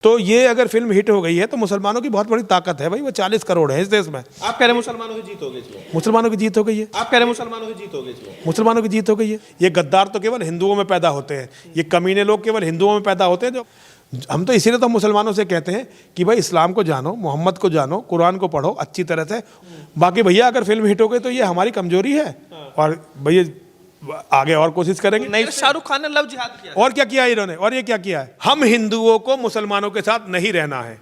तो ये अगर फिल्म हिट हो गई है तो मुसलमानों की बहुत बड़ी ताकत है भाई, वो 40 करोड़ है इस देश में। आप कह रहे हैं मुसलमानों की जीत हो गई इसमें? मुसलमानों की जीत हो गई है। आप कह रहे हैं मुसलमानों की जीत हो गई इसमें? मुसलमानों की जीत हो गई है। ये गद्दार तो केवल हिंदुओं में पैदा होते हैं, ये कमीने लोग केवल हिंदुओं में पैदा होते हैं। जो हम तो इसीलिए तो मुसलमानों से कहते हैं कि भाई इस्लाम को जानो, मोहम्मद को जानो, कुरान को पढ़ो अच्छी तरह से। बाकी भैया अगर फिल्म हिट हो गई तो ये हमारी कमजोरी है, और भैया आगे और कोशिश करेंगे। नहीं, शाहरुख खान ने लव जिहाद किया। और क्या किया इन्होंने, और ये क्या किया है? हम हिंदुओं को मुसलमानों के साथ नहीं रहना है।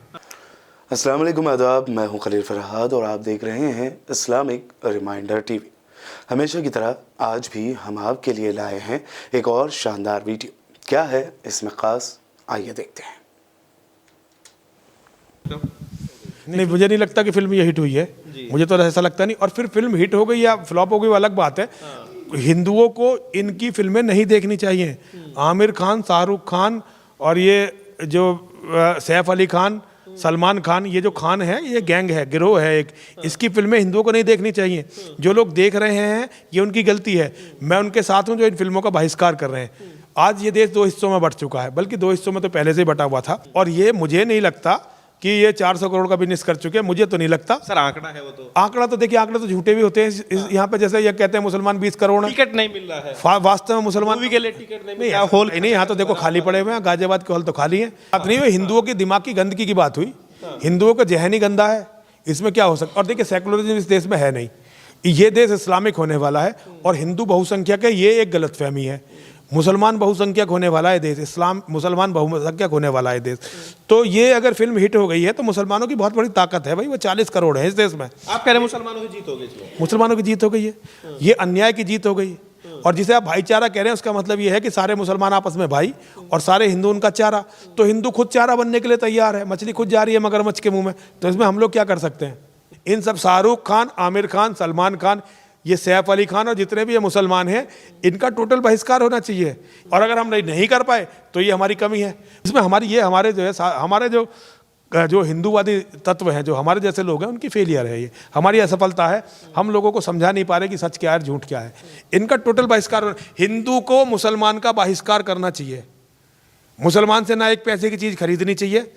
अस्सलाम वालेकुम, आदाब। मैं हूं खलील फरहाद और आप देख रहे हैं इस्लामिक रिमाइंडर टीवी। हमेशा की तरह आज भी हम आपके लिए लाए हैं एक और शानदार वीडियो। क्या है इसमें खास, आइए देखते हैं। नहीं, मुझे नहीं लगता कि फिल्म ये हिट हुई है, मुझे तो ऐसा लगता नहीं। और फिर फिल्म हिट हो गई या फ्लॉप हो गई वो अलग बात है। हिंदुओं को इनकी फिल्में नहीं देखनी चाहिए। आमिर खान, शाहरुख खान और ये जो सैफ अली खान, सलमान खान, ये जो खान है ये गैंग है, गिरोह है एक। इसकी फिल्में हिंदुओं को नहीं देखनी चाहिए। जो लोग देख रहे हैं ये उनकी गलती है। मैं उनके साथ हूँ जो इन फिल्मों का बहिष्कार कर रहे हैं। आज ये देश दो हिस्सों में बंट चुका है, बल्कि दो हिस्सों में तो पहले से ही बटा हुआ था। और ये मुझे नहीं लगता कि ये 400 करोड़ का बिजनेस कर चुके हैं, मुझे तो नहीं लगता। सर आंकड़ा है वो तो। आंकड़ा तो देखिए, आंकड़े तो झूठे भी होते हैं। यहाँ पे जैसे ये कहते हैं मुसलमान 20 करोड़, टिकट नहीं मिल रहा है। वास्तव में मुसलमान मूवी के लिए टिकट नहीं नहीं, हॉल नहीं, यहाँ तो देखो खाली पड़े हुए हैं। गाजियाबाद के हॉल तो खाली है। बात नहीं हुई, हिंदुओं की दिमाग की गंदगी की बात हुई। हिंदुओं का जहनी गंदा है, इसमें क्या हो सकता। और देखिए सेकुलरिज्म इस देश में है नहीं, ये देश इस्लामिक होने वाला है और हिंदू बहुसंख्यक है, ये एक गलतफहमी है। मुसलमान बहुसंख्यक होने वाला है देश, इस्लाम मुसलमान बहुसंख्यक होने वाला है देश। तो ये अगर फिल्म हिट हो गई है तो मुसलमानों की बहुत बड़ी ताकत है भाई, वो 40 करोड़ है इस देश में। आप कह रहे हैं मुसलमानों की जीत हो गई इसमें? मुसलमानों की जीत हो गई है, ये अन्याय की जीत हो गई। और जिसे आप भाईचारा कह रहे हैं उसका मतलब ये है कि सारे मुसलमान आपस में भाई और सारे हिंदू उनका चारा। तो हिंदू खुद चारा बनने के लिए तैयार है, मछली खुद जा रही है मगरमच्छ के मुंह में। तो इसमें हम लोग क्या कर सकते हैं? इन सब शाहरुख खान, आमिर खान, सलमान खान, ये सैफ अली खान और जितने भी ये मुसलमान हैं, इनका टोटल बहिष्कार होना चाहिए। और अगर हम नहीं कर पाए तो ये हमारी कमी है। इसमें हमारी ये हमारे जो है हमारे जो हिंदूवादी तत्व हैं, जो हमारे जैसे लोग हैं, उनकी फेलियर है। ये हमारी असफलता है। हम लोगों को समझा नहीं पा रहे कि सच क्या है झूठ क्या है। इनका टोटल बहिष्कार, हिंदू को मुसलमान का बहिष्कार करना चाहिए। मुसलमान से ना एक पैसे की चीज खरीदनी चाहिए,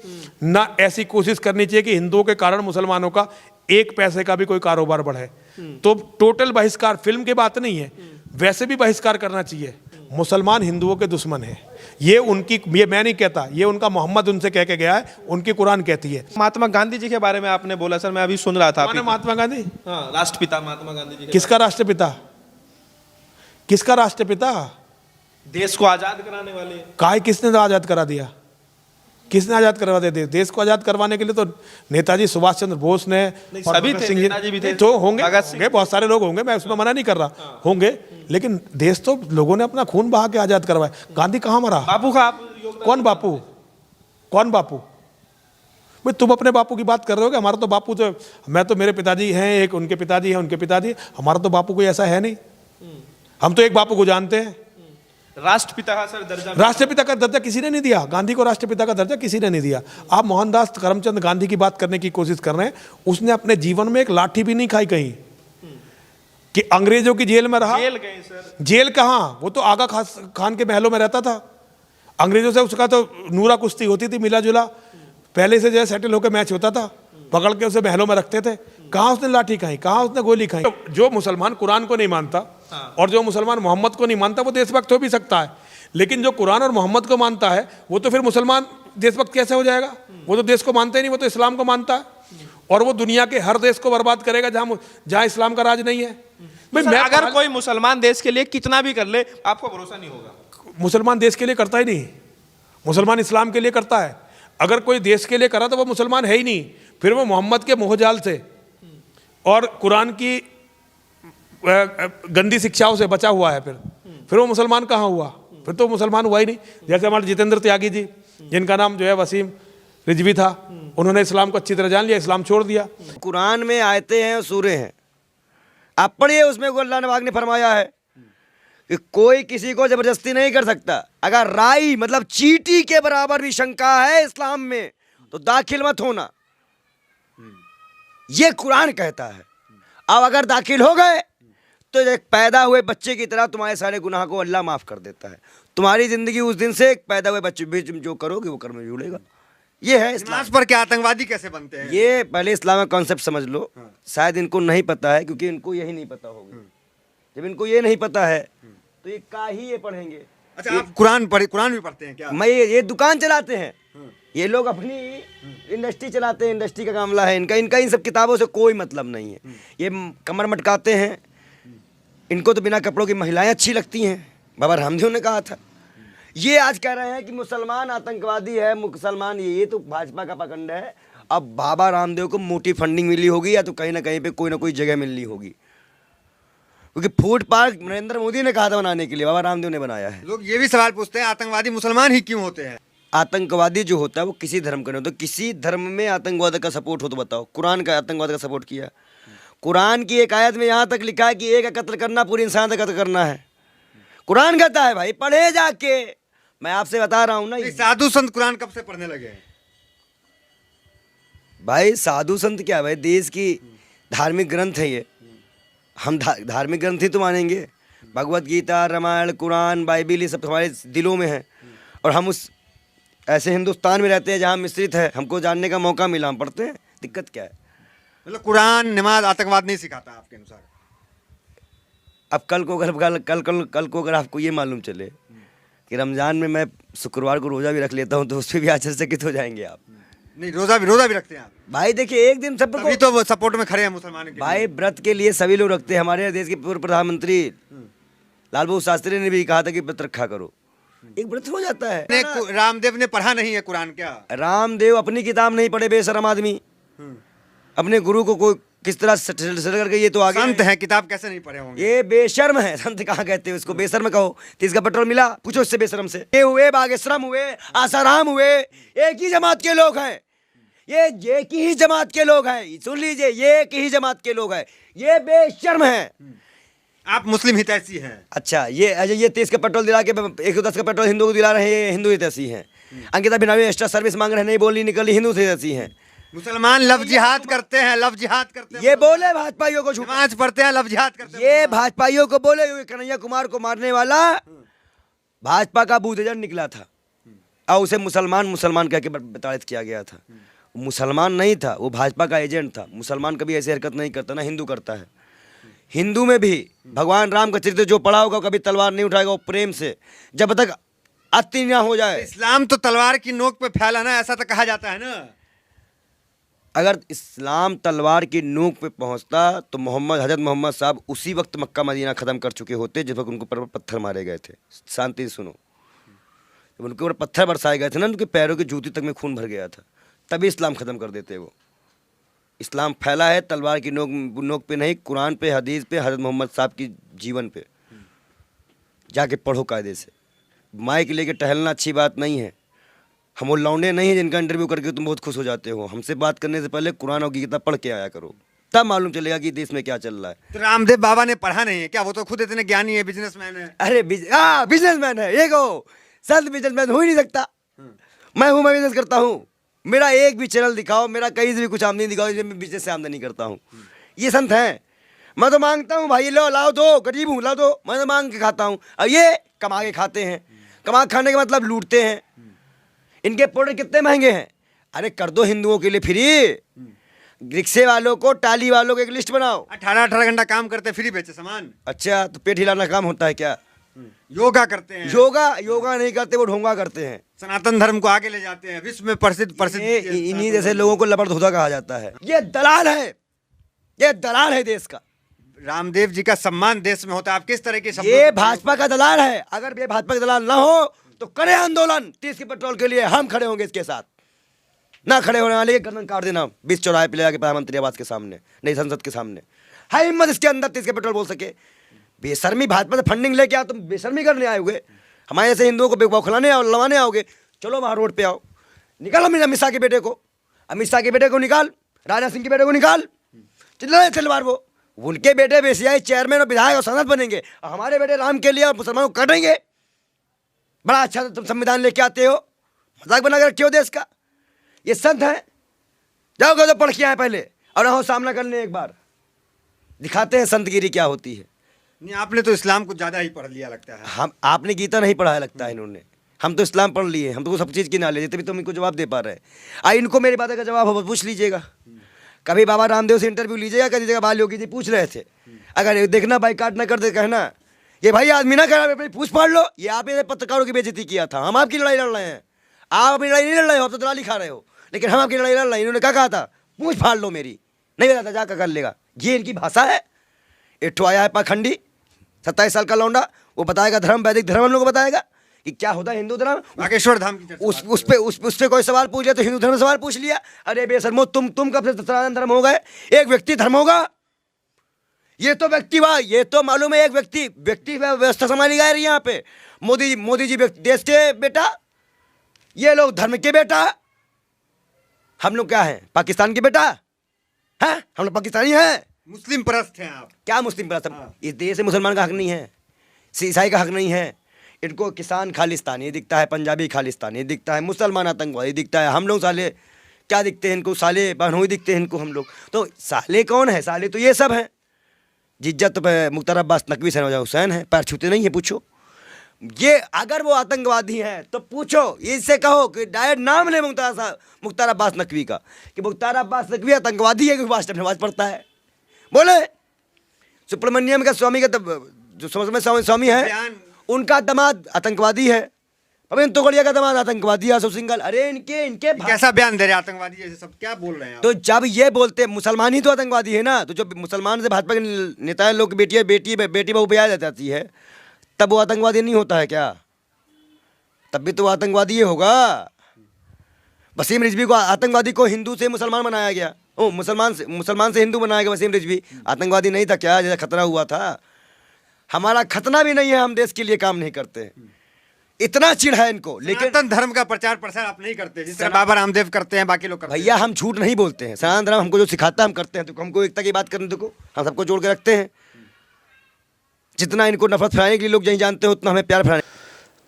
ना ऐसी कोशिश करनी चाहिए कि हिंदुओं के कारण मुसलमानों का एक पैसे का भी कोई कारोबार बढ़े। तो टोटल बहिष्कार, फिल्म की बात नहीं है, वैसे भी बहिष्कार करना चाहिए। मुसलमान हिंदुओं के दुश्मन है, ये उनकी, ये मैं नहीं कहता, ये उनका मोहम्मद उनसे कह के गया है, उनकी कुरान कहती है। महात्मा गांधी जी के बारे में आपने बोला सर, मैं अभी सुन रहा था। महात्मा गांधी, हाँ, राष्ट्रपिता महात्मा गांधी जी। किसका राष्ट्रपिता? किसका राष्ट्रपिता? देश को आजाद कराने वाले। काहे, किसने आजाद करा दिया? किसने आजाद करवा दिया? देश को आजाद करवाने के लिए तो नेताजी सुभाष चंद्र बोस ने, सभी थे, नेताजी भी थे, तो होंगे बहुत सारे लोग होंगे, मैं उसमें मना नहीं कर रहा, होंगे। लेकिन देश तो लोगों ने अपना खून बहा के आजाद करवाया। गांधी कहाँ मरा? बापू का कौन बापू? कौन बापू? भाई तुम अपने बापू की बात कर रहे हो कि हमारा तो बापू, तो मैं तो, मेरे पिताजी हैं एक, उनके पिताजी हैं, उनके पिताजी, हमारा तो बापू कोई ऐसा है नहीं। हम तो एक बापू को जानते हैं। राष्ट्रपिता का सर दर्जा, राष्ट्रपिता का दर्जा किसी ने नहीं दिया। गांधी को राष्ट्रपिता का दर्जा किसी ने नहीं दिया। आप मोहनदास करमचंद गांधी की बात करने की कोशिश कर रहे हैं। उसने अपने जीवन में एक लाठी भी नहीं खाई कहीं, कि अंग्रेजों की जेल में रहा। जेल गए सर? जेल कहाँ, वो तो आगा खान के महलों में रहता था। अंग्रेजों से उसका तो नूरा कुश्ती होती थी, मिला जुला, पहले से जो है सेटल होकर मैच होता था, पकड़ के उसे महलों में रखते थे। कहाँ उसने लाठी खाई, कहाँ उसने गोली खाई? जो मुसलमान कुरान को नहीं मानता और जो मुसलमान मोहम्मद को नहीं मानता वो देशभक्त हो भी सकता है, लेकिन जो कुरान और मोहम्मद को मानता है वो तो फिर मुसलमान देशभक्त कैसे हो जाएगा? वो तो देश को मानता ही नहीं, वो तो इस्लाम को मानता है। और वो दुनिया के हर देश को बर्बाद करेगा जहाँ इस्लाम का राज नहीं है। मैं अगर कोई मुसलमान देश के लिए कितना भी कर ले, आपको भरोसा नहीं होगा? मुसलमान देश के लिए करता ही नहीं, मुसलमान इस्लाम के लिए करता है। अगर कोई देश के लिए करा तो वो मुसलमान है ही नहीं। फिर वो मोहम्मद के मोहजाल से और कुरान की गंदी शिक्षाओं से बचा हुआ है। फिर वो मुसलमान कहाँ हुआ? फिर तो मुसलमान हुआ ही नहीं। जैसे हमारे जितेंद्र त्यागी जी, जिनका नाम जो है वसीम रिजवी था, उन्होंने इस्लाम को अच्छी तरह जान लिया, इस्लाम छोड़ दिया। कुरान में आयतें हैं और सूरे हैं, आप पढ़िए, उसमें अल्लाह पाक ने फरमाया है कि कोई किसी को जबरदस्ती नहीं कर सकता। अगर राई मतलब चींटी के बराबर भी शंका है इस्लाम में तो दाखिल मत होना, ये कुरान कहता है। अब अगर दाखिल हो गए तो एक पैदा हुए बच्चे की तरह तुम्हारे सारे गुनाह को अल्लाह माफ़ कर देता है। तुम्हारी ज़िंदगी उस दिन से एक पैदा हुए बच्चे भी जो करोगे वो कर्म जुड़ेगा। ये है इस्लाम। नमाज पर क्या आतंकवादी कैसे बनते हैं? ये पहले इस्लाम का कॉन्सेप्ट समझ लो। शायद इनको नहीं पता है, क्योंकि इनको यही नहीं पता होगा। जब इनको ये नहीं पता है तो ये का ही ये पढ़ेंगे। अच्छा, आप कुरान भी पढ़ते हैं क्या? मैं ये दुकान चलाते हैं, ये लोग अपनी इंडस्ट्री चलाते हैं, इंडस्ट्री का मामला है इनका। इनका इन सब किताबों से कोई मतलब नहीं है। ये कमर मटकाते हैं, इनको तो बिना कपड़ों की महिलाएं अच्छी लगती हैं, बाबा रामदेव ने कहा था। ये आज कह रहे हैं कि मुसलमान आतंकवादी है, मुसलमान ये तो भाजपा का पकड़ है। अब बाबा रामदेव को मोटी फंडिंग मिली होगी, या तो कहीं ना कहीं पे कोई ना कोई जगह मिलनी होगी, क्योंकि फूड पार्क नरेंद्र मोदी ने कहा था बनाने के लिए, बाबा रामदेव ने बनाया है। लोग ये भी सवाल पूछते हैं आतंकवादी मुसलमान ही क्यों होते हैं? आतंकवादी जो होता है वो किसी धर्म का नहीं होता। किसी धर्म में आतंकवाद का सपोर्ट हो तो बताओ। कुरान का आतंकवाद का सपोर्ट किया? कुरान की एक आयत में यहाँ तक लिखा है कि एक का कत्ल करना पूरी इंसान का कत्ल करना है। कुरान कहता है भाई, पढ़े जाके। मैं आपसे बता रहा हूँ ना, साधु संत कुरान कब से पढ़ने लगे हैं? भाई साधु संत क्या है भाई, देश की धार्मिक ग्रंथ है ये। हम धार्मिक ग्रंथ ही तो मानेंगे। भगवत गीता, रामायण, कुरान, बाइबिल, ये सब हमारे दिलों में है। और हम उस ऐसे हिंदुस्तान में रहते हैं जहाँ मिश्रित है, हमको जानने का मौका मिला, हम पढ़ते हैं। दिक्कत क्या है? मतलब कुरान नमाज आतंकवाद नहीं सिखाता आपके अनुसार? अब कल को अगर आपको ये मालूम चले कि रमज़ान में मैं शुक्रवार को रोज़ा भी रख लेता हूँ, तो उस पर भी आश्चर्यचकित हो जाएंगे आप। नहीं, रोजा भी रखते हैं आप? भाई देखिए, एक दिन सब अभी तो वो सपोर्ट में खड़े हैं मुसलमानों के। भाई व्रत के लिए सभी लोग रखते हैं। हमारे देश के पूर्व प्रधानमंत्री लाल बहादुर शास्त्री ने भी कहा था कि व्रत रखा करो। एक व्रत हो जाता है। रामदेव ने पढ़ा नहीं है कुरान क्या? रामदेव अपनी किताब नहीं पढ़े, बेशरम आदमी। अपने गुरु को कोई किस तरह सेटल करके ये तो आगे संत है, किताब कैसे नहीं पढ़े होंगे? ये बेशर्म है। संत कहाँ कहते हैं उसको? बेशर्म कहो। 30 का पेट्रोल मिला, पूछो इससे बेशर्म से। ये हुए बागेश्वरम हुए, आसाराम हुए, एक ही जमात के लोग हैं। ये एक ही जमात के लोग हैं, सुन लीजिए, ये एक ही जमात के लोग हैं। ये बेशर्म है। आप मुस्लिम हितैषी हैं? अच्छा, ये 30 का पेट्रोल दिला के 110 का पेट्रोल हिंदू को दिला रहे हैं, ये हिंदू हितैषी हैं। अंकिता बिना एक्स्ट्रा सर्विस मांग रहे हैं, नहीं बोली निकली, हिंदू हितैषी हैं। मुसलमान लव जिहाद करते हैं, लव जिहाद करते हैं। ये बोले भाजपाइयों को, नमाज पढ़ते हैं, लव जिहाद करते हैं। ये भाजपाइयों को बोले, कन्हैया कुमार को मारने वाला भाजपा का बूथ एजेंट निकला था, और उसे मुसलमान कह के प्रताड़ित किया गया था। मुसलमान नहीं था, वो भाजपा का एजेंट था। मुसलमान कभी ऐसी हरकत नहीं करता, ना हिंदू करता है। हिंदू में भी भगवान राम का चरित्र जो पढ़ा होगा, कभी तलवार नहीं उठाएगा, वो प्रेम से, जब तक अति ना हो जाए। इस्लाम तो तलवार की नोक पे फैला ना, ऐसा तो कहा जाता है ना। अगर इस्लाम तलवार की नोक पे पहुंचता तो हजरत मोहम्मद साहब उसी वक्त मक्का मदीना ख़त्म कर चुके होते, जब तक उनको पर पत्थर मारे गए थे। शांति से सुनो, जब उनके ऊपर पत्थर बरसाए गए थे ना, उनके पैरों की जूती तक में खून भर गया था, तभी इस्लाम ख़त्म कर देते वो। इस्लाम फैला है तलवार की नोक पे नहीं, कुरान पे, हदीस पे, हजरत मोहम्मद साहब की जीवन पे जाके पढ़ो कायदे से। माइक लेके टहलना अच्छी बात नहीं है। हम वो लौंडे नहीं हैं जिनका इंटरव्यू करके तुम बहुत खुश हो जाते हो। हमसे बात करने से पहले कुरान और गीता पढ़ के आया करो, तब मालूम चलेगा कि देश में क्या चल रहा है। तो रामदेव बाबा ने पढ़ा नहीं है क्या? वो तो खुद इतने ज्ञानी है, बिजनेसमैन है। अरे बिजनेसमैन है ये को, संत बिजनेसमैन हो ही नहीं सकता। मैं बिजनेस करता हूँ। मेरा एक भी चैनल दिखाओ, मेरा कहीं से भी कुछ आमदनी दिखाओ, इसमें मैं बिजनेस से आमदनी करता हूँ। ये संत हैं। मैं तो मांगता हूँ भाई, लो लाओ दो, गरीब हूँ ला दो, मैं तो मांग के खाता हूँ। अब ये कमा के खाते हैं। कमा खाने का मतलब लूटते हैं। इनके प्रोडक्ट कितने महंगे हैं। अरे कर दो हिंदुओं के लिए फ्री, रिक्शे वालों को, टाली वालों को एक लिस्ट बनाओ। 18 घंटा काम करते, फ्री बेचे सामान। अच्छा, तो पेट हिलाना काम होता है क्या? योगा करते हैं। योगा नहीं करते, वो ढोंगा करते हैं। सनातन धर्म को आगे ले जाते हैं, विश्व में प्रसिद्ध इन्हीं जैसे लोगों को लबड़धोदा कहा जाता है। ये दलाल है, ये दलाल है देश का। रामदेव जी का सम्मान देश में होता है। आप किस तरह के शब्दों ये भाजपा का दलाल है। अगर ये भाजपा का दलाल ना हो तो करे आंदोलन 30 के पेट्रोल के लिए, हम खड़े होंगे इसके साथ। ना खड़े होने वाले गर्दन काट देना बीच चौराहे पे ले जाके प्रधानमंत्री आवास के सामने, नहीं संसद के सामने। है हिम्मत इसके अंदर 30 के पेट्रोल बोल सके। बेशर्मी भाजपा से फंडिंग लेके आओ, तुम बेशर्मी करने आए हुए। हमारे ऐसे हिंदुओं को बौखलाने आओ, लवाने आओगे। चलो वहाँ रोड पे आओ, निकालो अमित शाह के बेटे को, अमित शाह के बेटे को निकाल, राजनाथ सिंह के बेटे को निकाल, तलवार वो। उनके बेटे बेसियाई चेयरमैन और विधायक और सांसद बनेंगे, और हमारे बेटे राम के लिए और मुसलमानों को काटेंगे। बड़ा अच्छा तुम संविधान लेके आते हो, मजाक बना के रखे हो देश का। ये संत हैं, जाओगे तो पढ़ के आए पहले, और रहो सामना करने एक बार, दिखाते हैं संतगिरी क्या होती है। नहीं, आपने तो इस्लाम को ज्यादा ही पढ़ लिया लगता है। हम आपने गीता नहीं पढ़ा है लगता है इन्होंने। हम तो इस्लाम पढ़ लिए, हम तो सब चीज़ की नॉलेज है, तभी तो हम इनको जवाब दे पा रहे हैं। इनको मेरी बात का जवाब हो पूछ लीजिएगा, कभी बाबा रामदेव से इंटरव्यू लीजिएगा, कभी जगह बाल योगी जी पूछ रहे थे, अगर देखना बाई काट ना कर दे कहना ये भाई आदमी ना करा अपनी पूछ फाड़ लो, ये आप पत्रकारों की बेइज्जती किया था, हम आपकी लड़ाई लड़ रहे हैं, आप अपनी लड़ाई नहीं लड़ रहे हो, आप तो दलाली खा रहे हो, लेकिन हम आपकी लड़ाई लड़ रहे हैं। इन्होंने क्या कहा था, पूछ फाड़ लो मेरी, नहीं बताता जाकर कर लेगा, ये इनकी भाषा है। इट्ठो आया है पाखंडी 27 साल का लौंडा, वो बताएगा धर्म, वैदिक धर्म हम लोग को बताएगा कि क्या होता है हिंदू धर्म। बागेश्वर धाम की चर्चा उस पे कोई सवाल पूछ लिया तो हिंदू धर्म सवाल पूछ लिया। अरे बेशर्मो, तुम कब से सनातन धर्म हो गए? एक व्यक्ति धर्म होगा, ये तो व्यक्तिवाद, ये तो मालूम है एक व्यक्ति व्यवस्था संभाली गई यहाँ पे। मोदी जी देश के बेटा, ये लोग धर्म के बेटा, हम लोग क्या हैं, पाकिस्तान के बेटा हैं, हम लोग पाकिस्तानी हैं, मुस्लिम परस्त हैं आप। क्या मुस्लिम परस्त? इस देश में मुसलमान का हक नहीं है, ईसाई का हक नहीं है। इनको किसान खालिस्तानी दिखता है, पंजाबी खालिस्तानी दिखता है, मुसलमान आतंकवादी दिखता है, हम लोग साले क्या दिखते हैं इनको, साले बहनोई दिखते हैं इनको हम लोग। तो साले कौन है? साले तो ये सब हैं। जिज्जत मुख्तार अब्बास नकवी सनवाजा हुसैन है, पैर छूते नहीं है, पूछो। ये अगर वो आतंकवादी हैं तो पूछो, इससे कहो कि डायरेक्ट नाम ले मुख्तार अब्बास नकवी का कि मुख्तार अब्बास नकवी आतंकवादी है, क्योंकि नमाज पढ़ता है। बोले सुब्रमण्यम का स्वामी का जो स्वामी है, उनका दामाद आतंकवादी है, पवन तोगड़िया का दामाद आतंकवादी है, अशोक सिंघल। अरे इनके कैसा बयान दे रहे हैं आतंकवादी जैसे, सब क्या बोल रहे हैं आप? तो जब ये बोलते मुसलमान ही तो आतंकवादी है ना, तो जब मुसलमान से भाजपा के नेता लोग बेटी बहू ब्याह जाती है, तब वो आतंकवादी नहीं होता है क्या? तब भी तो आतंकवादी ये होगा। वसीम रिजवी को आतंकवादी को हिंदू से मुसलमान बनाया गया, ओ मुसलमान से हिंदू बनाया गया। वसीम रिजवी आतंकवादी नहीं था क्या, जैसा खतरा हुआ था? हमारा खतना भी नहीं है, हम देश के लिए काम नहीं करते, इतना चिढ़ है इनको। लेकिन सनातन धर्म का प्रचार प्रसार आप नहीं करते, जिस तरह बाबा रामदेव करते हैं, बाकी लोग करते हैं। भैया हम झूठ नहीं बोलते हैं, सनातन धर्म हमको जो सिखाता है हम करते हैं। तो हमको एकता की बात करने दो, हम सबको जोड़ के रखते हैं। जितना इनको नफरत फैलाने के लिए लोग नहीं जानते हैं, उतना हमें प्यार फैलाने।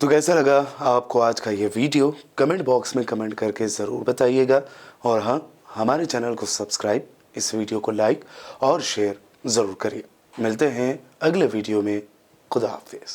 तो कैसा लगा आपको आज का ये वीडियो? कमेंट बॉक्स में कमेंट करके ज़रूर बताइएगा। और हाँ, हमारे चैनल को सब्सक्राइब, इस वीडियो को लाइक और शेयर ज़रूर करिए। मिलते हैं अगले वीडियो में। खुदा हाफिज़।